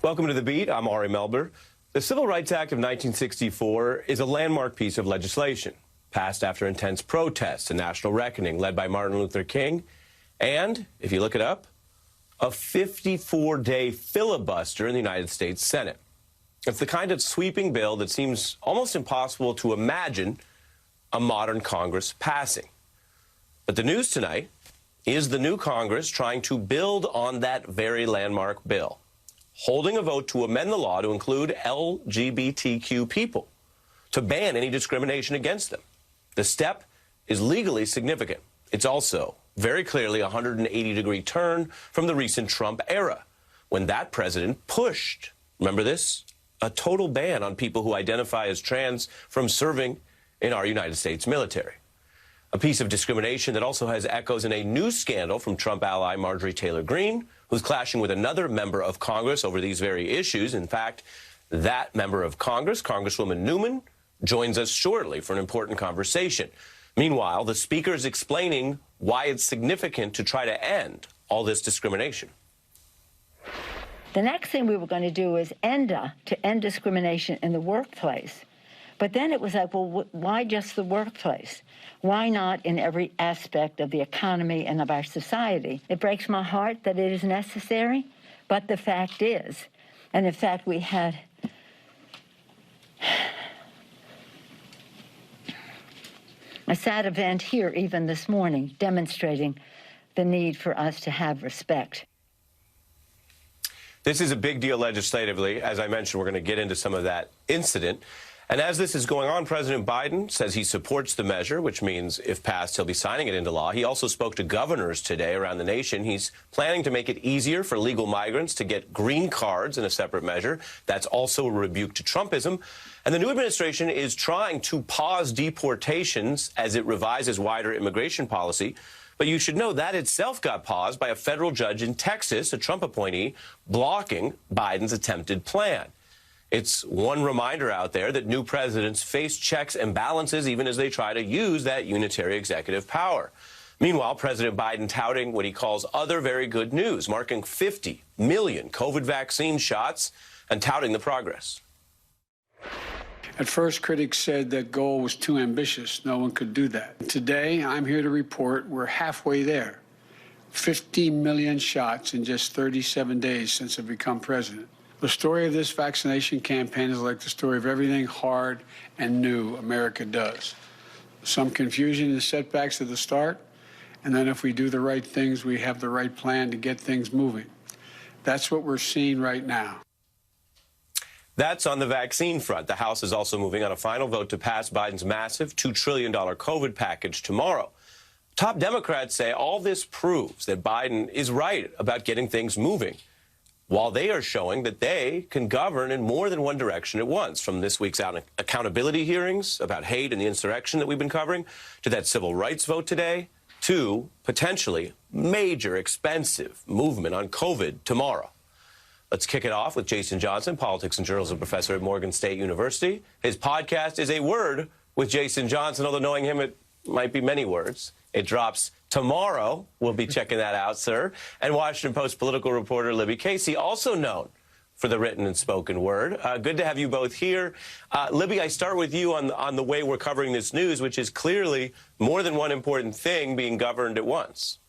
Welcome to The Beat. I'm Ari Melber. The Civil Rights Act of 1964 is a landmark piece of legislation, passed after intense protests and national reckoning led by Martin Luther King, and, if you look it up, a 54-day filibuster in the United States Senate. It's the kind of sweeping bill that seems almost impossible to imagine a modern Congress passing. But the news tonight is the new Congress trying to build on that very landmark bill, holding a vote to amend the law to include LGBTQ people, to ban any discrimination against them. The step is legally significant. It's also very clearly a 180-degree turn from the recent Trump era, when that president pushed, remember this, a total ban on people who identify as trans from serving in our United States military. A piece of discrimination that also has echoes in a new scandal from Trump ally Marjorie Taylor Greene, who's clashing with another member of Congress over these very issues. In fact, that member of Congress, Congresswoman Newman, joins us shortly for an important conversation. Meanwhile, the speaker is explaining why it's significant to try to end all this discrimination. The next thing we were going to do is end discrimination in the workplace. But then it was like, well, why just the workplace? Why not in every aspect of the economy and of our society? It breaks my heart that it is necessary, but the fact is, and in fact we had a sad event here even this morning demonstrating the need for us to have respect. This is a big deal legislatively. As I mentioned, we're going to get into some of that incident. And as this is going on, President Biden says he supports the measure, which means if passed, he'll be signing it into law. He also spoke to governors today around the nation. He's planning to make it easier for legal migrants to get green cards in a separate measure. That's also a rebuke to Trumpism. And the new administration is trying to pause deportations as it revises wider immigration policy. But you should know that itself got paused by a federal judge in Texas, a Trump appointee, blocking Biden's attempted plan. It's one reminder out there that new presidents face checks and balances even as they try to use that unitary executive power. Meanwhile, President Biden touting what he calls other very good news, marking 50 million COVID vaccine shots and touting the progress. At first, critics said that goal was too ambitious. No one could do that. Today, I'm here to report we're halfway there. 50 million shots in just 37 days since I've become president. The story of this vaccination campaign is like the story of everything hard and new America does. Some confusion and setbacks at the start, and then if we do the right things, we have the right plan to get things moving. That's what we're seeing right now. That's on the vaccine front. The House is also moving on a final vote to pass Biden's massive $2 trillion COVID package tomorrow. Top Democrats say all this proves that Biden is right about getting things moving, while they are showing that they can govern in more than one direction at once, from this week's accountability hearings about hate and the insurrection that we've been covering, to that civil rights vote today, to potentially major expensive movement on COVID tomorrow. Let's kick it off with Jason Johnson, politics and journalism professor at Morgan State University. His podcast is A Word with Jason Johnson, although knowing him, it might be many words. It drops tomorrow. We'll be checking that out, sir. And Washington Post political reporter Libby Casey, also known for the written and spoken word. Good to have you both here. Libby, I start with you on the way we're covering this news, which is clearly more than one important thing being governed at once.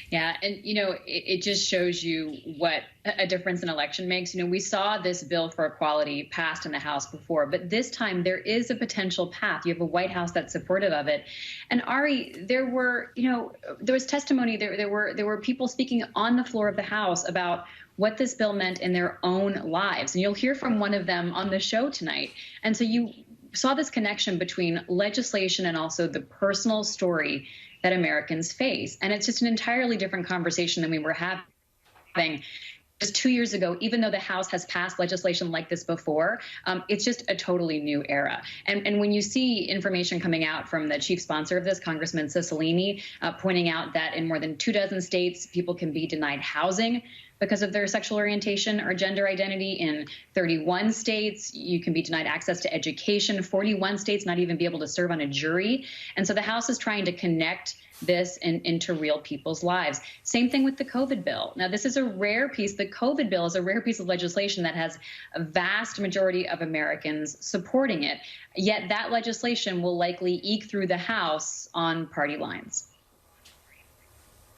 Yeah, and, it just shows you what a difference an election makes. We saw this bill for equality passed in the House before, but this time there is a potential path. You have a White House that's supportive of it. And Ari, there was testimony, there were people speaking on the floor of the House about what this bill meant in their own lives. And you'll hear from one of them on the show tonight. And so you saw this connection between legislation and also the personal story that Americans face. And it's just an entirely different conversation than we were having just 2 years ago. Even though the House has passed legislation like this before, it's just a totally new era. And when you see information coming out from the chief sponsor of this, Congressman Cicilline, pointing out that in more than 24 states, people can be denied housing because of their sexual orientation or gender identity. In 31 states, you can be denied access to education. 41 states not even be able to serve on a jury. And so the House is trying to connect this into real people's lives. Same thing with the COVID bill. Now, this is a rare piece. The COVID bill is a rare piece of legislation that has a vast majority of Americans supporting it. Yet that legislation will likely eke through the House on party lines.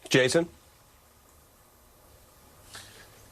Jason?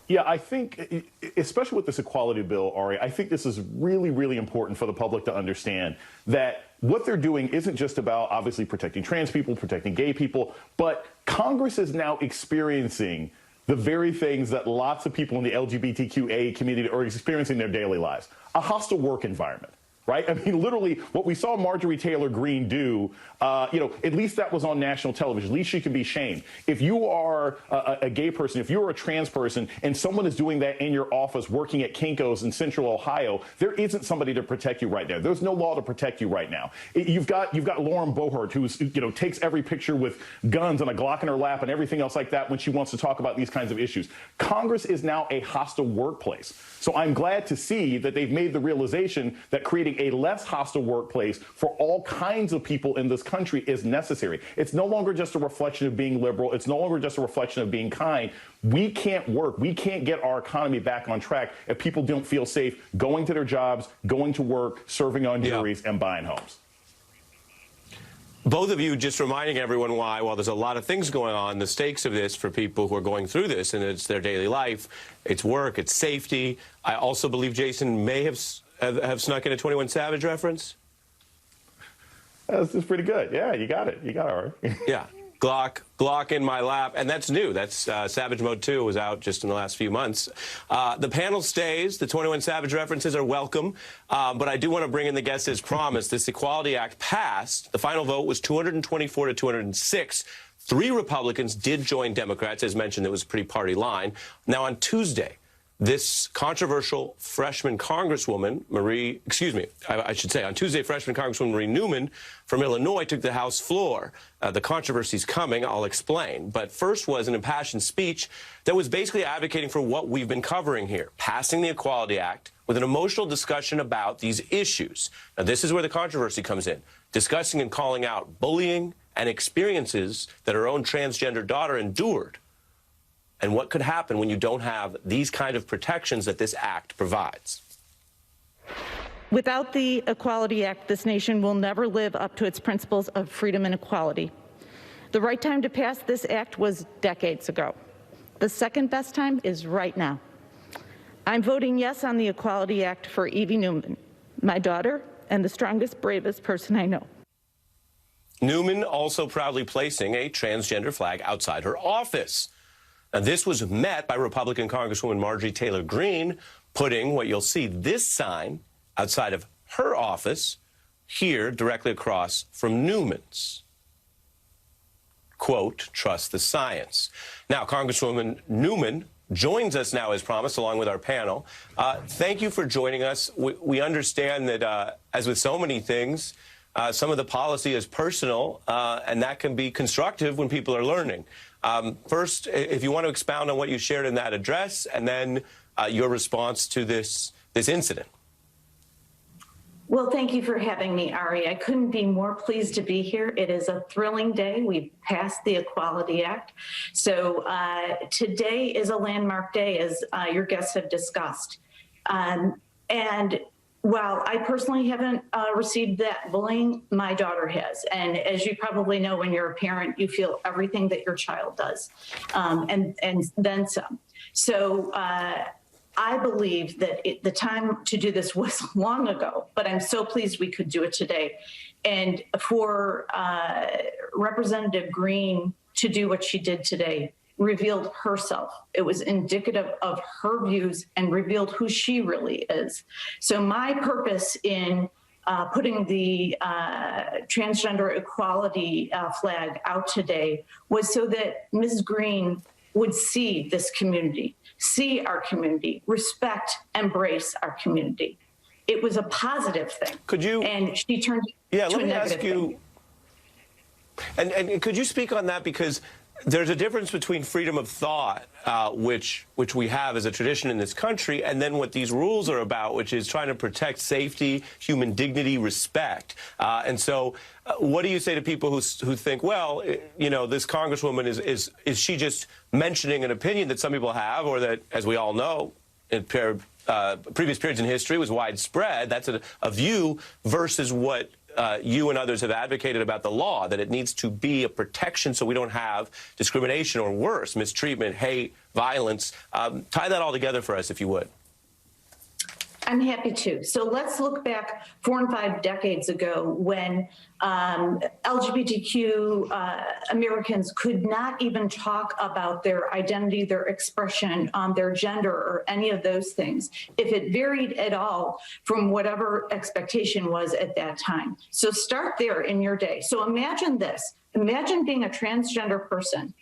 Yeah, I think, especially with this equality bill, Ari, I think this is really, really important for the public to understand that what they're doing isn't just about obviously protecting trans people, protecting gay people, but Congress is now experiencing the very things that lots of people in the LGBTQA community are experiencing in their daily lives. A hostile work environment. Right? I mean, literally, what we saw Marjorie Taylor Greene do, at least that was on national television. At least she can be shamed. If you are a gay person, if you're a trans person, and someone is doing that in your office working at Kinko's in Central Ohio, there isn't somebody to protect you right now. There's no law to protect you right now. You've got Lauren Boebert, who's takes every picture with guns and a Glock in her lap and everything else like that when she wants to talk about these kinds of issues. Congress is now a hostile workplace. So I'm glad to see that they've made the realization that creating a less hostile workplace for all kinds of people in this country is necessary. It's no longer just a reflection of being liberal. It's no longer just a reflection of being kind. We can't work. We can't get our economy back on track if people don't feel safe going to their jobs, going to work, serving on juries, and buying homes. Both of you just reminding everyone why, while there's a lot of things going on, the stakes of this for people who are going through this, and it's their daily life, it's work, it's safety. I also believe Jason may have snuck in a 21 Savage reference. That's pretty good. Yeah, you got it. You got it, Ari. Yeah. Glock in my lap, and that's new. That's Savage Mode 2 was out just in the last few months. The panel stays. The 21 Savage references are welcome, but I do want to bring in the guests as promised. This Equality Act passed. The final vote was 224 to 206. 3 Republicans did join Democrats. As mentioned, it was a pretty party line. Now, on Tuesday, this controversial freshman Congresswoman, on Tuesday, freshman Congresswoman Marie Newman from Illinois took the House floor. The controversy's coming, I'll explain. But first was an impassioned speech that was basically advocating for what we've been covering here, passing the Equality Act with an emotional discussion about these issues. Now, this is where the controversy comes in, discussing and calling out bullying and experiences that her own transgender daughter endured, and what could happen when you don't have these kind of protections that this act provides. Without the Equality Act, this nation will never live up to its principles of freedom and equality. The right time to pass this act was decades ago. The second best time is right now. I'm voting yes on the Equality Act for Evie Newman, my daughter, and the strongest, bravest person I know. Newman also proudly placing a transgender flag outside her office. Now, this was met by Republican Congresswoman Marjorie Taylor Greene putting what you'll see, this sign outside of her office here directly across from Newman's. Quote, trust the science. Now, Congresswoman Newman joins us now as promised, along with our panel. Thank you for joining us. We understand that, as with so many things, some of the policy is personal, and that can be constructive when people are learning. First, if you want to expound on what you shared in that address, and then your response to this incident. Well, thank you for having me, Ari. I couldn't be more pleased to be here. It is a thrilling day. We've passed the Equality Act. So today is a landmark day, as your guests have discussed. And while I personally haven't received that bullying, my daughter has. And as you probably know, when you're a parent, you feel everything that your child does, and then some. So I believe that the time to do this was long ago, but I'm so pleased we could do it today. And for Representative Greene to do what she did today revealed herself. It was indicative of her views and revealed who she really is. So my purpose in putting the transgender equality flag out today was so that Ms. Greene would see this community, see our community, respect, embrace our community. It was a positive thing. Could you? And she turned to a negative thing. And could you speak on that? Because there's a difference between freedom of thought, which we have as a tradition in this country, and then what these rules are about, which is trying to protect safety, human dignity, respect. And so what do you say to people who think, well, you know, this Congresswoman, is she just mentioning an opinion that some people have, or that, as we all know, in previous periods in history was widespread? That's a view versus what you and others have advocated about the law, that it needs to be a protection so we don't have discrimination or worse, mistreatment, hate, violence. Tie that all together for us, if you would. I'm happy to. So let's look back 4 and 5 decades ago when LGBTQ Americans could not even talk about their identity, their expression, their gender, or any of those things, if it varied at all from whatever expectation was at that time. So start there in your day. So imagine this. Imagine being a transgender person.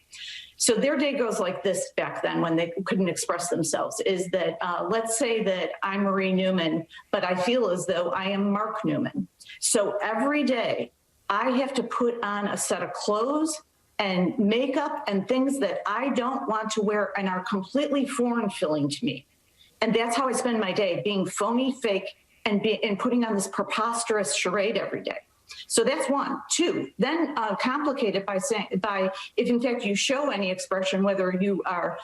So their day goes like this back then when they couldn't express themselves, is that let's say that I'm Marie Newman, but I feel as though I am Mark Newman. So every day I have to put on a set of clothes and makeup and things that I don't want to wear and are completely foreign feeling to me. And that's how I spend my day, being phony, fake, and putting on this preposterous charade every day. So that's 1. 2, then complicated by if in fact you show any expression, whether you are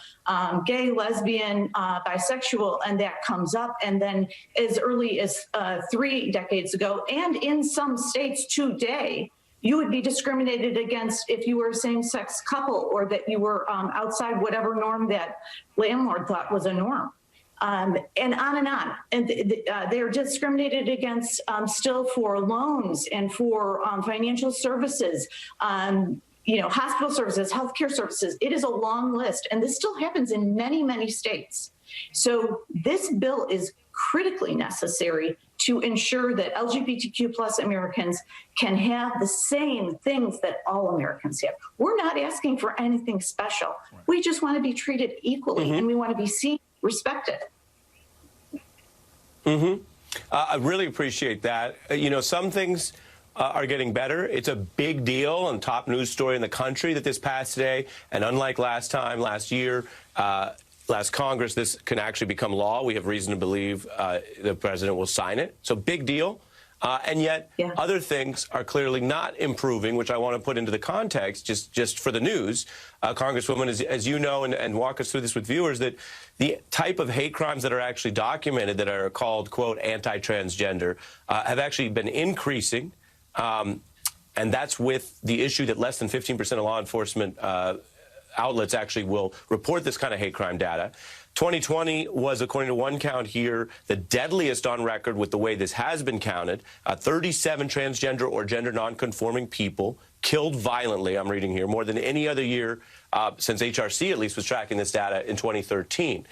gay, lesbian, bisexual, and that comes up, and then as early as 3 decades ago, and in some states today, you would be discriminated against if you were a same-sex couple, or that you were outside whatever norm that landlord thought was a norm. And on and on. And they're discriminated against still for loans and for financial services, you know, hospital services, healthcare services. It is a long list. And this still happens in many, many states. So this bill is critically necessary to ensure that LGBTQ plus Americans can have the same things that all Americans have. We're not asking for anything special. Right. We just want to be treated equally, and we want to be seen, respected. I really appreciate that. You know, some things are getting better. It's a big deal and top news story in the country that this passed today. And unlike last year, last Congress, this can actually become law. We have reason to believe the president will sign it. So big deal. And yet other things are clearly not improving, which I want to put into the context just for the news. Congresswoman, as you know, and walk us through this with viewers, that the type of hate crimes that are actually documented that are called, quote, anti-transgender have actually been increasing. And that's with the issue that less than 15% of law enforcement outlets actually will report this kind of hate crime data. 2020 was, according to one count here, the deadliest on record with the way this has been counted. 37 transgender or gender nonconforming people killed violently, I'm reading here, more than any other year since HRC at least was tracking this data in 2013.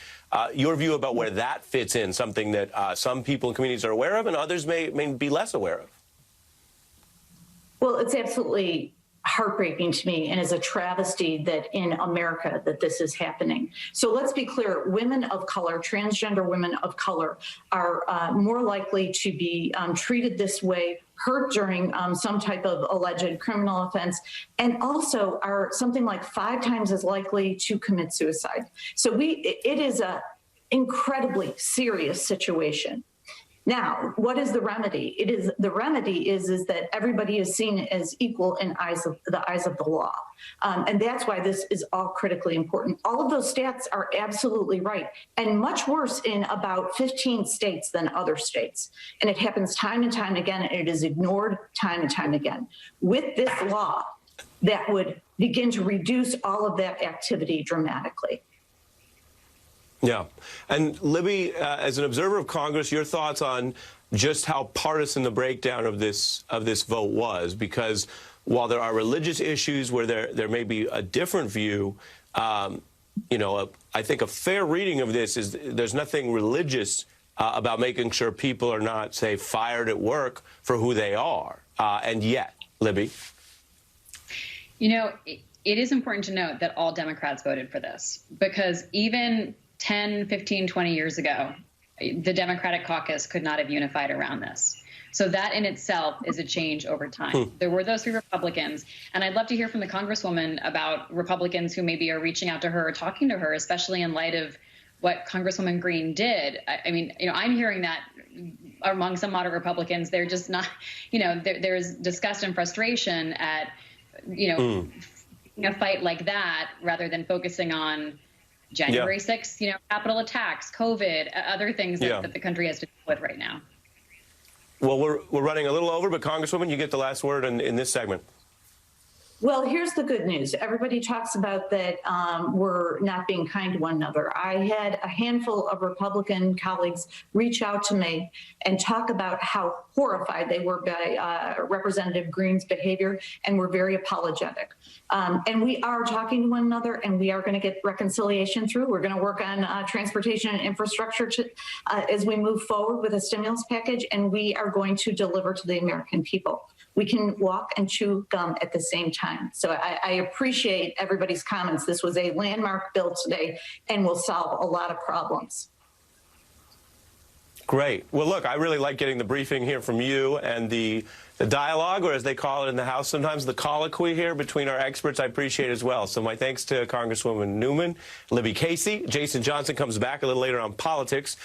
Your view about where that fits in, something that some people in communities are aware of and others may be less aware of? Well, it's absolutely heartbreaking to me, and is a travesty that in America that this is happening. So let's be clear, women of color, transgender women of color, are more likely to be treated this way, hurt during some type of alleged criminal offense, and also are something like 5 times as likely to commit suicide. So it is an incredibly serious situation. Now, what is the remedy? The remedy is that everybody is seen as equal in the eyes of the law. And that's why this is all critically important. All of those stats are absolutely right, and much worse in about 15 states than other states. And it happens time and time again, and it is ignored time and time again. With this law, that would begin to reduce all of that activity dramatically. Yeah. And Libby, as an observer of Congress, your thoughts on just how partisan the breakdown of this vote was, because while there are religious issues where there may be a different view, you know, I think a fair reading of this is there's nothing religious about making sure people are not, say, fired at work for who they are. And yet, Libby. You know, it is important to note that all Democrats voted for this, because even 10, 15, 20 years ago, the Democratic caucus could not have unified around this. So that in itself is a change over time. There were those 3 Republicans, and I'd love to hear from the Congresswoman about Republicans who maybe are reaching out to her or talking to her, especially in light of what Congresswoman Green did. I mean, I'm hearing that among some moderate Republicans, they're just not, there's disgust and frustration at, a fight like that rather than focusing on January 6th, Capitol attacks, COVID, other things that the country has to deal with right now. Well, we're running a little over, but Congresswoman, you get the last word in this segment. Well, here's the good news. Everybody talks about that we're not being kind to one another. I had a handful of Republican colleagues reach out to me and talk about how horrified they were by Representative Green's behavior and were very apologetic. And we are talking to one another, and we are going to get reconciliation through. We're going to work on transportation and infrastructure as we move forward with a stimulus package, and we are going to deliver to the American people. We can walk and chew gum at the same time. So I appreciate everybody's comments. This was a landmark bill today and will solve a lot of problems. Great. Well, look, I really like getting the briefing here from you and the dialogue, or as they call it in the House sometimes, the colloquy here between our experts. I appreciate as well. So my thanks to Congresswoman Newman, Libby Casey. Jason Johnson comes back a little later on politics.